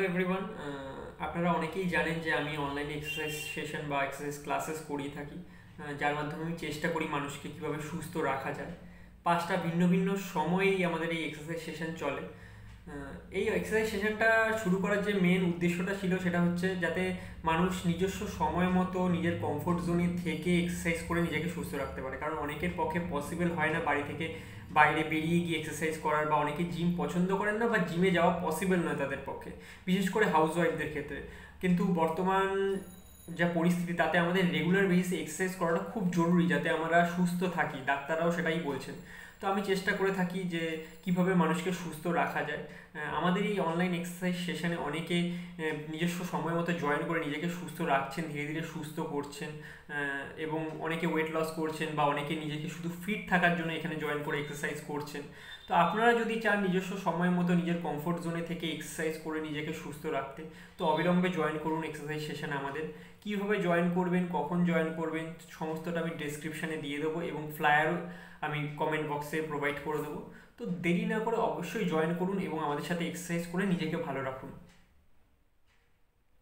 Everyone. আপনারা অনেকেই জানেন যে আমি অনলাইনে এক্সারসাইজ সেশন বা এক্সারসাইজ ক্লাসেস করিয়ে থাকি, যার মাধ্যমে আমি চেষ্টা করি মানুষকে কীভাবে সুস্থ রাখা যায়। 5টা ভিন্ন ভিন্ন সময়েই আমাদের এই এক্সারসাইজ সেশন চলে। এই এক্সারসাইজ সেশনটা শুরু করার যে মেন উদ্দেশ্যটা ছিল সেটা হচ্ছে যাতে মানুষ নিজস্ব সময় মতো নিজের কমফোর্ট জোনে থেকে এক্সারসাইজ করে নিজেকে সুস্থ রাখতে পারে। কারণ অনেকের পক্ষে পসিবল হয় না বাড়ি থেকে বাইরে বেরিয়ে গিয়ে এক্সারসাইজ করার, বা অনেকে জিম পছন্দ করেন না বা জিমে যাওয়া পসিবল নয় তাদের পক্ষে, বিশেষ করে হাউস ওয়াইফদের ক্ষেত্রে। কিন্তু বর্তমান যা পরিস্থিতি তাতে আমাদের রেগুলার বেসিসে এক্সারসাইজ করাটা খুব জরুরি যাতে আমরা সুস্থ থাকি। ডাক্তাররাও সেটাই বলছেন। তো আমি চেষ্টা করে থাকি যে কিভাবে মানুষকে সুস্থ রাখা যায়। আমাদের এই অনলাইন এক্সারসাইজ সেশনে অনেকে নিজস্ব সময় মতো জয়েন করে নিজেকে সুস্থ রাখছেন, ধীরে ধীরে সুস্থ করছেন, এবং অনেকে ওয়েট লস করছেন বা অনেকে নিজেকে শুধু ফিট থাকার জন্য এখানে জয়েন করে এক্সারসাইজ করছেন। তো আপনারা যদি চান নিজস্ব সময় মতো নিজের কমফোর্ট জোনে থেকে এক্সারসাইজ করে নিজেকে সুস্থ রাখতে, তো অবিলম্বে জয়েন করুন এক্সারসাইজ সেশন আমাদের। কীভাবে জয়েন করবেন, কখন জয়েন করবেন, সমস্তটা আমি ডেসক্রিপশানে দিয়ে দেবো, এবং ফ্লায়ারও আমি কমেন্ট বক্সে প্রোভাইড করে দেবো। তো দেরি না করে অবশ্যই জয়েন করুন এবং আমাদের সাথে এক্সারসাইজ করে নিজেকে ভালো রাখুন।